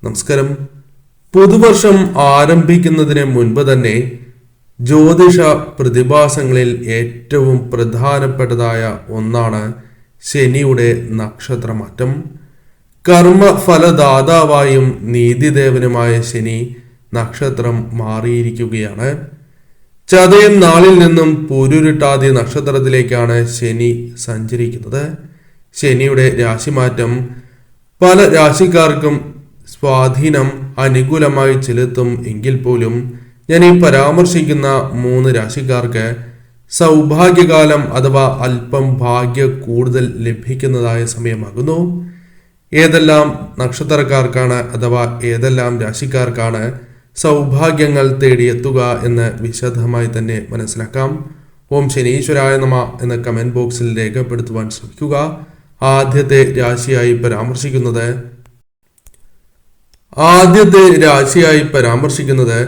നമസ്കാരം. പുതുവർഷം ആരംഭിക്കുന്നതിന് മുൻപ് തന്നെ ജ്യോതിഷ പ്രതിഭാസങ്ങളിൽ ഏറ്റവും പ്രധാനപ്പെട്ടതായ ഒന്നാണ് ശനിയുടെ നക്ഷത്രമാറ്റം. കർമ്മഫലദാതാവായും നീതിദേവനുമായ ശനി നക്ഷത്രം മാറിയിരിക്കുകയാണ്. ചതയം നാളിൽ നിന്നും പൂരുരുട്ടാതി നക്ഷത്രത്തിലേക്കാണ് ശനി സഞ്ചരിക്കുന്നത്. ശനിയുടെ രാശിമാറ്റം പല രാശിക്കാർക്കും സ്വാധീനം അനുകൂലമായി ചെലുത്തും എങ്കിൽ പോലും ഞാൻ ഈ പരാമർശിക്കുന്ന 3 രാശിക്കാർക്ക് സൗഭാഗ്യകാലം അഥവാ അല്പം ഭാഗ്യ കൂടുതൽ ലഭിക്കുന്നതായ സമയമാകുന്നു. ഏതെല്ലാം നക്ഷത്രക്കാർക്കാണ് അഥവാ ഏതെല്ലാം രാശിക്കാർക്കാണ് സൗഭാഗ്യങ്ങൾ തേടിയെത്തുക എന്ന് വിശദമായി തന്നെ മനസ്സിലാക്കാം. ഓം ശനീശ്വരായ നമഃ എന്ന കമന്റ് ബോക്സിൽ രേഖപ്പെടുത്തുവാൻ ശ്രമിക്കുക. ആദ്യത്തെ രാശിയായി പരാമർശിക്കുന്നത്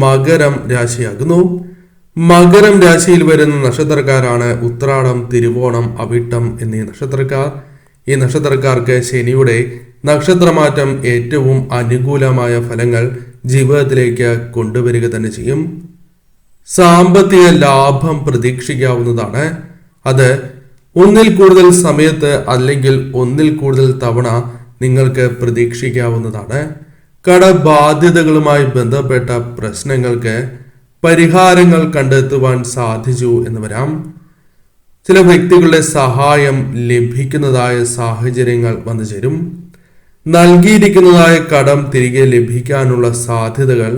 മകരം രാശിയാകുന്നു. മകരം രാശിയിൽ വരുന്ന നക്ഷത്രക്കാരാണ് ഉത്രാടം, തിരുവോണം, അവിട്ടം എന്നീ നക്ഷത്രക്കാർ. ഈ നക്ഷത്രക്കാർക്ക് ശനിയുടെ നക്ഷത്രമാറ്റം ഏറ്റവും അനുകൂലമായ ഫലങ്ങൾ ജീവിതത്തിലേക്ക് കൊണ്ടുവരിക തന്നെ ചെയ്യും. സാമ്പത്തിക ലാഭം പ്രതീക്ഷിക്കാവുന്നതാണ്. അത് ഒന്നിൽ കൂടുതൽ സമയത്ത് അല്ലെങ്കിൽ ഒന്നിൽ കൂടുതൽ തവണ നിങ്ങൾക്ക് പ്രതീക്ഷിക്കാവുന്നതാണ്. കടബാധ്യതകളുമായി ബന്ധപ്പെട്ട പ്രശ്നങ്ങൾക്ക് പരിഹാരങ്ങൾ കണ്ടെത്തുവാൻ സാധിച്ചു എന്ന് വരാം. ചില വ്യക്തികളുടെ സഹായം ലഭിക്കുന്നതായ സാഹചര്യങ്ങൾ വന്നു ചേരും. നൽകിയിരിക്കുന്നതായ കടം തിരികെ ലഭിക്കാനുള്ള സാധ്യതകൾ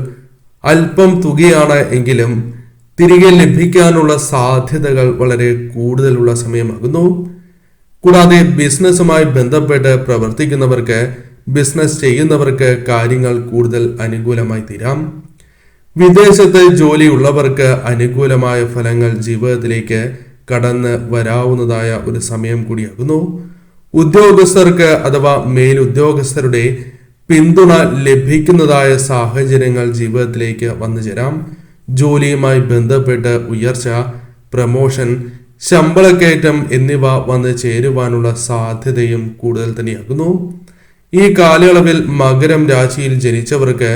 അല്പം തുകയാണ് എങ്കിലും തിരികെ ലഭിക്കാനുള്ള സാധ്യതകൾ വളരെ കൂടുതലുള്ള സമയമാകുന്നു. കൂടാതെ ബിസിനസ്സുമായി ബന്ധപ്പെട്ട് പ്രവർത്തിക്കുന്നവർക്ക്, ബിസിനസ് ചെയ്യുന്നവർക്ക് കാര്യങ്ങൾ കൂടുതൽ അനുകൂലമായി തീരാം. വിദേശത്ത് ജോലിയുള്ളവർക്ക് അനുകൂലമായ ഫലങ്ങൾ ജീവിതത്തിലേക്ക് കടന്ന് വരാവുന്നതായ ഒരു സമയം കൂടിയാകുന്നു. ഉദ്യോഗസ്ഥർക്ക് അഥവാ മേലുദ്യോഗസ്ഥരുടെ പിന്തുണ ലഭിക്കുന്നതായ സാഹചര്യങ്ങൾ ജീവിതത്തിലേക്ക് വന്നു ചേരാം. ജോലിയുമായി ബന്ധപ്പെട്ട് ഉയർച്ച, പ്രമോഷൻ, ശമ്പളക്കയറ്റം എന്നിവ വന്ന് ചേരുവാനുള്ള സാധ്യതയും കൂടുതൽ തന്നെയാകുന്നു. ഈ കാലയളവിൽ മകരം രാശിയിൽ ജനിച്ചവർക്ക്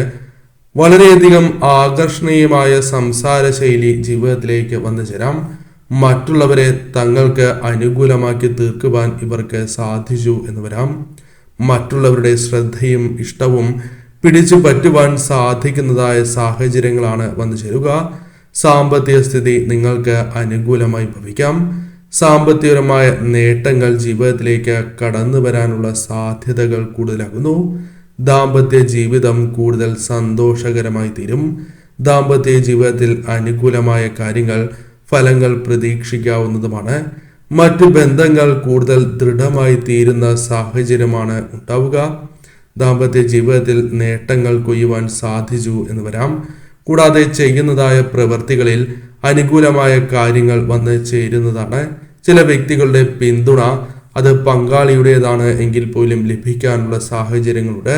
വളരെയധികം ആകർഷണീയമായ സംസാര ശൈലി ജീവിതത്തിലേക്ക് വന്നു ചേരാം. മറ്റുള്ളവരെ തങ്ങൾക്ക് അനുകൂലമാക്കി തീർക്കുവാൻ ഇവർക്ക് സാധിച്ചു എന്ന് വരാം. മറ്റുള്ളവരുടെ ശ്രദ്ധയും ഇഷ്ടവും പിടിച്ചു പറ്റുവാൻ സാധിക്കുന്നതായ സാഹചര്യങ്ങളാണ് വന്നു ചേരുക. സാമ്പത്തിക സ്ഥിതി നിങ്ങൾക്ക് അനുകൂലമായി ഭവിക്കാം. സാമ്പത്തികപരമായ നേട്ടങ്ങൾ ജീവിതത്തിലേക്ക് കടന്നു വരാനുള്ള സാധ്യതകൾ കൂടുതലാകുന്നു. ദാമ്പത്യ ജീവിതം കൂടുതൽ സന്തോഷകരമായി തീരും. ദാമ്പത്യ ജീവിതത്തിൽ അനുകൂലമായ ഫലങ്ങൾ പ്രതീക്ഷിക്കാവുന്നതുമാണ്. മറ്റു ബന്ധങ്ങൾ കൂടുതൽ ദൃഢമായി തീരുന്ന സാഹചര്യമാണ് ഉണ്ടാവുക. ദാമ്പത്യ ജീവിതത്തിൽ നേട്ടങ്ങൾ കൊയ്യുവാൻ സാധിച്ചു എന്ന് വരാം. കൂടാതെ ചെയ്യുന്നതായ പ്രവൃത്തികളിൽ അനുകൂലമായ കാര്യങ്ങൾ വന്ന് ചേരുന്നതാണ്. ചില വ്യക്തികളുടെ പിന്തുണ അത് പങ്കാളിയുടേതാണ് എങ്കിൽ പോലും ലഭിക്കാനുള്ള സാഹചര്യങ്ങളുണ്ട്.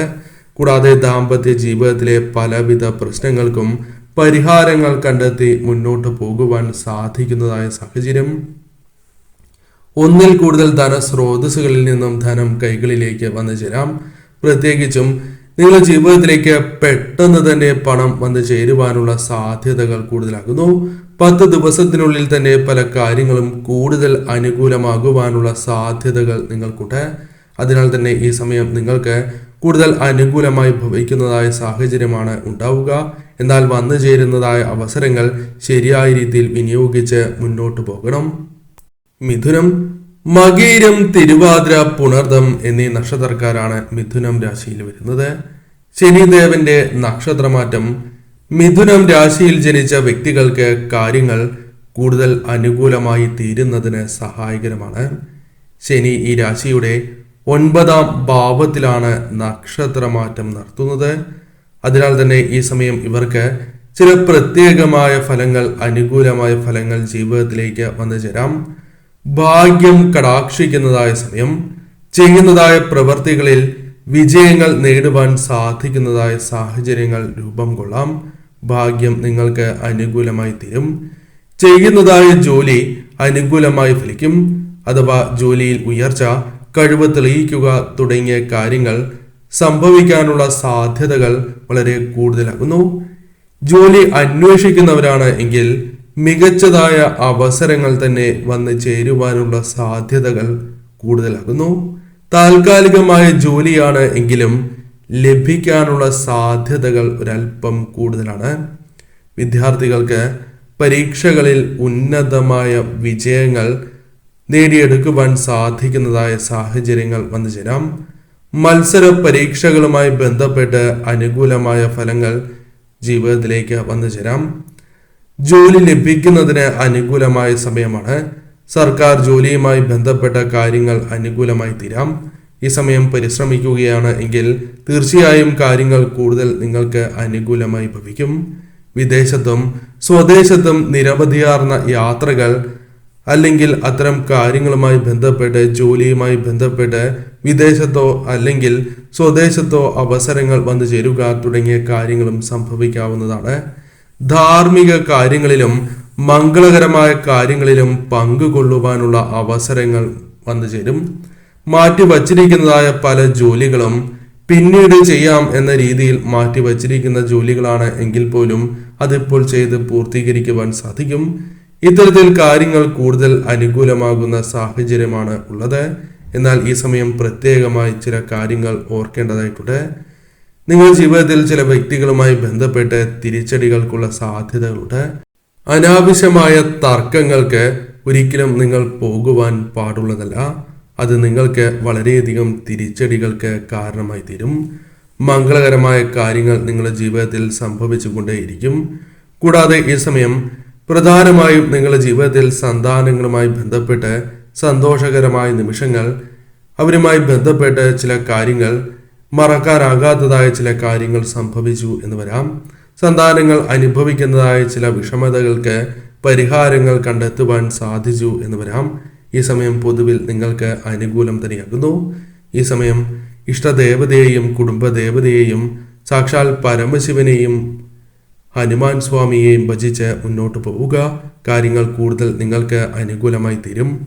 കൂടാതെ ദാമ്പത്യ ജീവിതത്തിലെ പലവിധ പ്രശ്നങ്ങൾക്കും പരിഹാരങ്ങൾ കണ്ടെത്തി മുന്നോട്ട് പോകുവാൻ സാധിക്കുന്നതായ സാഹചര്യം. ഒന്നിൽ കൂടുതൽ ധനസ്രോതസ്സുകളിൽ നിന്നും ധനം കൈകളിലേക്ക് വന്നു ചേരാം. പ്രത്യേകിച്ചും നിങ്ങളുടെ ജീവിതത്തിലേക്ക് പെട്ടെന്ന് തന്നെ പണം വന്നു ചേരുവാനുള്ള സാധ്യതകൾ കൂടുതലാകുന്നു. 10 ദിവസത്തിനുള്ളിൽ തന്നെ പല കാര്യങ്ങളും കൂടുതൽ അനുകൂലമാകുവാനുള്ള സാധ്യതകൾ നിങ്ങൾക്കുണ്ട്. അതിനാൽ തന്നെ ഈ സമയം നിങ്ങൾക്ക് കൂടുതൽ അനുകൂലമായി ഭവിക്കുന്നതായ സാഹചര്യമാണ് ഉണ്ടാവുക. എന്നാൽ വന്നു ചേരുന്നതായ അവസരങ്ങൾ ശരിയായ രീതിയിൽ വിനിയോഗിച്ച് മുന്നോട്ട് പോകണം. മിഥുനം, മകീരം, തിരുവാതിര, പുണർദം എന്നീ നക്ഷത്രക്കാരാണ് മിഥുനം രാശിയിൽ വരുന്നത്. ശനിദേവന്റെ നക്ഷത്രമാറ്റം മിഥുനം രാശിയിൽ ജനിച്ച വ്യക്തികൾക്ക് കാര്യങ്ങൾ കൂടുതൽ അനുകൂലമായി തീരുന്നതിന് സഹായകരമാണ്. ശനി ഈ രാശിയുടെ 9ാം ഭാവത്തിലാണ് നക്ഷത്രമാറ്റം നടത്തുന്നത്. അതിനാൽ തന്നെ ഈ സമയം ഇവർക്ക് ചില പ്രത്യേകമായ ഫലങ്ങൾ, അനുകൂലമായ ഫലങ്ങൾ ജീവിതത്തിലേക്ക് വന്നു ചേരാം. ഭാഗ്യം കടാക്ഷിക്കുന്നതായ സമയം, ചെയ്യുന്നതായ പ്രവർത്തികളിൽ വിജയങ്ങൾ നേടുവാൻ സാധിക്കുന്നതായ സാഹചര്യങ്ങൾ രൂപം കൊള്ളാം. ഭാഗ്യം നിങ്ങൾക്ക് അനുകൂലമായി തീരും. ചെയ്യുന്നതായ ജോലി അനുകൂലമായി ഫലിക്കും. അഥവാ ജോലിയിൽ ഉയർച്ച, കഴിവ് തെളിയിക്കുക തുടങ്ങിയ കാര്യങ്ങൾ സംഭവിക്കാനുള്ള സാധ്യതകൾ വളരെ കൂടുതലാകുന്നു. ജോലി അന്വേഷിക്കുന്നവരാണ് എങ്കിൽ മികച്ചതായ അവസരങ്ങൾ തന്നെ വന്നു ചേരുവാനുള്ള സാധ്യതകൾ കൂടുതലാകുന്നു. താൽക്കാലികമായ ജോലിയാണ് എങ്കിലും ലഭിക്കാനുള്ള സാധ്യതകൾ ഒരല്പം കൂടുതലാണ്. വിദ്യാർത്ഥികൾക്ക് പരീക്ഷകളിൽ ഉന്നതമായ വിജയങ്ങൾ നേടിയെടുക്കുവാൻ സാധിക്കുന്നതായ സാഹചര്യങ്ങൾ വന്നു ചേരാം. മത്സര പരീക്ഷകളുമായി ബന്ധപ്പെട്ട് അനുകൂലമായ ഫലങ്ങൾ ജീവിതത്തിലേക്ക് വന്നു ചേരാം. ജോലി ലഭിക്കുന്നതിന് അനുകൂലമായ സമയമാണ്. സർക്കാർ ജോലിയുമായി ബന്ധപ്പെട്ട കാര്യങ്ങൾ അനുകൂലമായി തീരാം. ഈ സമയം പരിശ്രമിക്കുകയാണ് എങ്കിൽ തീർച്ചയായും കാര്യങ്ങൾ കൂടുതൽ നിങ്ങൾക്ക് അനുകൂലമായി ഭവിക്കും. വിദേശത്തും സ്വദേശത്തും നിരവധിയാർന്ന യാത്രകൾ അല്ലെങ്കിൽ അത്തരം കാര്യങ്ങളുമായി ബന്ധപ്പെട്ട് ജോലിയുമായി ബന്ധപ്പെട്ട് വിദേശത്തോ അല്ലെങ്കിൽ സ്വദേശത്തോ അവസരങ്ങൾ വന്നു ചേരുക തുടങ്ങിയ കാര്യങ്ങളും സംഭവിക്കാവുന്നതാണ്. ധാർമ്മിക കാര്യങ്ങളിലും മംഗളകരമായ കാര്യങ്ങളിലും പങ്കുകൊള്ളുവാനുള്ള അവസരങ്ങൾ വന്നു ചേരും. മാറ്റിവച്ചിരിക്കുന്നതായ പല ജോലികളും പിന്നീട് ചെയ്യാം എന്ന രീതിയിൽ മാറ്റിവച്ചിരിക്കുന്ന ജോലികളാണ് എങ്കിൽ പോലും അതിപ്പോൾ ചെയ്ത് പൂർത്തീകരിക്കുവാൻ സാധിക്കും. ഇത്തരത്തിൽ കാര്യങ്ങൾ കൂടുതൽ അനുകൂലമാകുന്ന സാഹചര്യമാണ് ഉള്ളത്. എന്നാൽ ഈ സമയം പ്രത്യേകമായി ചില കാര്യങ്ങൾ ഓർക്കേണ്ടതായിട്ടുണ്ട്. നിങ്ങൾ ജീവിതത്തിൽ ചില വ്യക്തികളുമായി ബന്ധപ്പെട്ട് തിരിച്ചടികൾക്കുള്ള സാധ്യതകളുണ്ട്. അനാവശ്യമായ തർക്കങ്ങൾക്ക് ഒരിക്കലും നിങ്ങൾ പോകുവാൻ പാടുള്ളതല്ല. അത് നിങ്ങൾക്ക് വളരെയധികം തിരിച്ചടികൾക്ക് കാരണമായി തീരും. മംഗളകരമായ കാര്യങ്ങൾ നിങ്ങളുടെ ജീവിതത്തിൽ സംഭവിച്ചുകൊണ്ടേയിരിക്കും. കൂടാതെ ഈ സമയം പ്രധാനമായും നിങ്ങളുടെ ജീവിതത്തിൽ സന്താനങ്ങളുമായി ബന്ധപ്പെട്ട് സന്തോഷകരമായ നിമിഷങ്ങൾ, അവരുമായി ബന്ധപ്പെട്ട് ചില കാര്യങ്ങൾ, മറക്കാനാകാത്തതായ ചില കാര്യങ്ങൾ സംഭവിച്ചു എന്ന് വരാം. സന്താനങ്ങൾ അനുഭവിക്കുന്നതായ ചില വിഷമതകൾക്ക് പരിഹാരങ്ങൾ കണ്ടെത്തുവാൻ സാധിച്ചു എന്ന് വരാം. ഈ സമയം പൊതുവിൽ നിങ്ങൾക്ക് അനുകൂലം തന്നെയാകുന്നു. ഈ സമയം ഇഷ്ടദേവതയെയും കുടുംബദേവതയെയും സാക്ഷാൽ പരമശിവനെയും ഹനുമാൻ സ്വാമിയെയും ഭജിച്ച് മുന്നോട്ട് പോവുക. കാര്യങ്ങൾ കൂടുതൽ നിങ്ങൾക്ക് അനുകൂലമായി തീരും.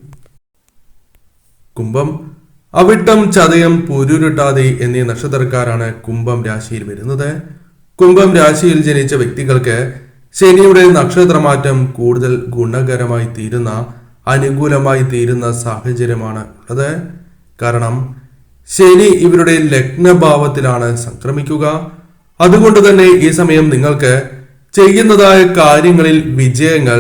കുംഭം, അവിട്ടം, ചതയം, പുരുരുട്ടാതി എന്നീ നക്ഷത്രക്കാരാണ് കുംഭം രാശിയിൽ വരുന്നത്. കുംഭം രാശിയിൽ ജനിച്ച വ്യക്തികൾക്ക് ശനിയുടെ നക്ഷത്രമാറ്റം കൂടുതൽ ഗുണകരമായി തീരുന്ന, അനുകൂലമായി തീരുന്ന സാഹചര്യമാണ് ഉള്ളത്. കാരണം ശനി ഇവരുടെ ലഗ്നഭാവത്തിലാണ് സംക്രമിക്കുക. അതുകൊണ്ട് തന്നെ ഈ സമയം നിങ്ങൾക്ക് ചെയ്യുന്നതായ കാര്യങ്ങളിൽ വിജയങ്ങൾ,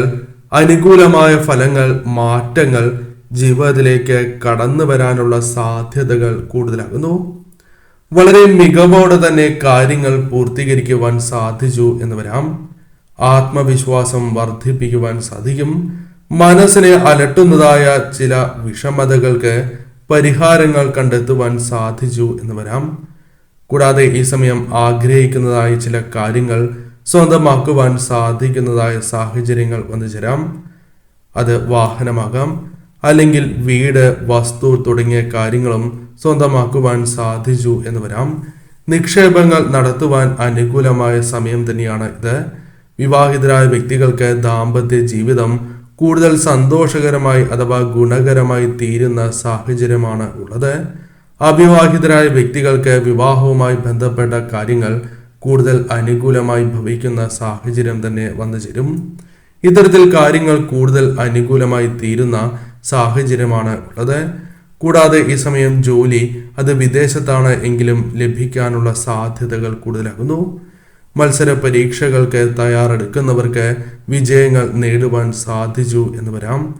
അനുകൂലമായ ഫലങ്ങൾ, മാറ്റങ്ങൾ ജീവിതത്തിലേക്ക് കടന്നു വരാനുള്ള സാധ്യതകൾ കൂടുതലാകുന്നു. വളരെ മികവോടെ തന്നെ കാര്യങ്ങൾ പൂർത്തീകരിക്കുവാൻ സാധിച്ചു എന്ന് വരാം. ആത്മവിശ്വാസം വർദ്ധിപ്പിക്കുവാൻ സാധിക്കും. മനസ്സിനെ അലട്ടുന്നതായ ചില വിഷമതകൾക്ക് പരിഹാരങ്ങൾ കണ്ടെത്തുവാൻ സാധിച്ചു എന്ന് വരാം. കൂടാതെ ഈ സമയം ആഗ്രഹിക്കുന്നതായ ചില കാര്യങ്ങൾ സ്വന്തമാക്കുവാൻ സാധിക്കുന്നതായ സാഹചര്യങ്ങൾ വന്നു ചേരാം. അത് വാഹനമാകാം, അല്ലെങ്കിൽ വീട്, വസ്തു തുടങ്ങിയ കാര്യങ്ങളും സ്വന്തമാക്കുവാൻ സാധിച്ചു എന്ന് വരാം. നിക്ഷേപങ്ങൾ നടത്തുവാൻ അനുകൂലമായ സമയം തന്നെയാണ് ഇത്. വിവാഹിതരായ വ്യക്തികൾക്ക് ദാമ്പത്യ ജീവിതം കൂടുതൽ സന്തോഷകരമായി അഥവാ ഗുണകരമായി തീരുന്ന സാഹചര്യമാണ് ഉള്ളത്. അവിവാഹിതരായ വ്യക്തികൾക്ക് വിവാഹവുമായി ബന്ധപ്പെട്ട കാര്യങ്ങൾ കൂടുതൽ അനുകൂലമായി ഭവിക്കുന്ന സാഹചര്യം തന്നെ വന്നു ചേരും. ഇത്തരത്തിൽ കാര്യങ്ങൾ കൂടുതൽ അനുകൂലമായി തീരുന്ന സാഹചര്യമാണ് ഉള്ളത്. കൂടാതെ ഈ സമയം ജോലി അത് വിദേശത്താണ് എങ്കിലും ലഭിക്കാനുള്ള സാധ്യതകൾ കൂടുതലാകുന്നു. മത്സര പരീക്ഷകൾക്ക് തയ്യാറെടുക്കുന്നവർക്ക് വിജയങ്ങൾ നേടുവാൻ സാധിച്ചു എന്ന് വരാം.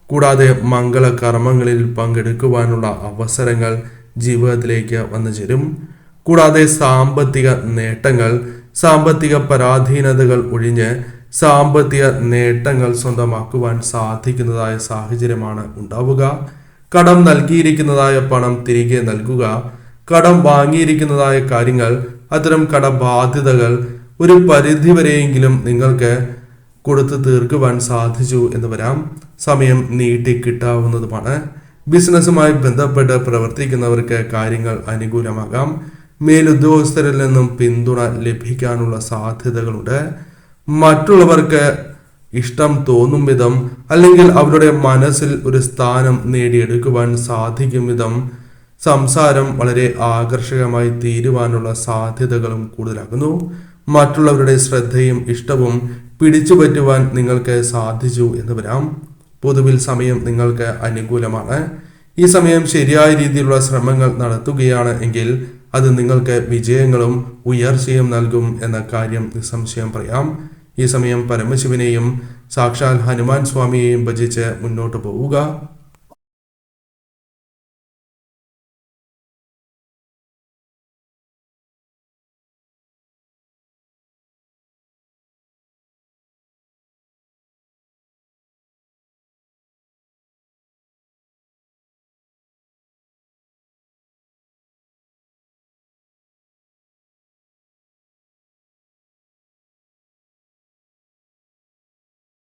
കൂടാതെ മംഗളകർമ്മങ്ങളിൽ പങ്കെടുക്കുവാനുള്ള അവസരങ്ങൾ ജീവിതത്തിലേക്ക് വന്നു ചേരും. കൂടാതെ സാമ്പത്തിക നേട്ടങ്ങൾ, സാമ്പത്തിക പരാധീനതകൾ ഒഴിഞ്ഞ് സാമ്പത്തിക നേട്ടങ്ങൾ സ്വന്തമാക്കുവാൻ സാധിക്കുന്നതായ സാഹചര്യമാണ് ഉണ്ടാവുക. കടം നൽകിയിരിക്കുന്നതായ പണം തിരികെ നൽകുക, കടം വാങ്ങിയിരിക്കുന്നതായ കാര്യങ്ങൾ, അത്തരം കടബാധ്യതകൾ ഒരു പരിധിവരെയെങ്കിലും നിങ്ങൾക്ക് കൊടുത്തു തീർക്കുവാൻ സാധിച്ചു എന്ന് വരാം. സമയം നീട്ടി കിട്ടാവുന്നതുമാണ്. ബിസിനസ്സുമായി ബന്ധപ്പെട്ട് പ്രവർത്തിക്കുന്നവർക്ക് കാര്യങ്ങൾ അനുകൂലമാകാം. മേലുദ്യോഗസ്ഥരിൽ നിന്നും പിന്തുണ ലഭിക്കാനുള്ള സാധ്യതകളുണ്ട്. മറ്റുള്ളവർക്ക് ഇഷ്ടം തോന്നും വിധം അല്ലെങ്കിൽ അവരുടെ മനസ്സിൽ ഒരു സ്ഥാനം നേടിയെടുക്കുവാൻ സാധിക്കും വിധം സംസാരം വളരെ ആകർഷകമായി തീരുവാനുള്ള സാധ്യതകളും കൂടുതലാകുന്നു. മറ്റുള്ളവരുടെ ശ്രദ്ധയും ഇഷ്ടവും പിടിച്ചുപറ്റുവാൻ നിങ്ങൾക്ക് സാധിച്ചു എന്ന് വരാം. പൊതുവിൽ സമയം നിങ്ങൾക്ക് അനുകൂലമാണ്. ഈ സമയം ശരിയായ രീതിയിലുള്ള ശ്രമങ്ങൾ നടത്തുകയാണ് എങ്കിൽ അത് നിങ്ങൾക്ക് വിജയങ്ങളും ഉയർച്ചയും നൽകും എന്ന കാര്യം നിസ്സംശയം പറയാം. ഈ സമയം പരമശിവനെയും സാക്ഷാൽ ഹനുമാൻ സ്വാമിയെയും ഭജിച്ച് മുന്നോട്ട് പോവുക.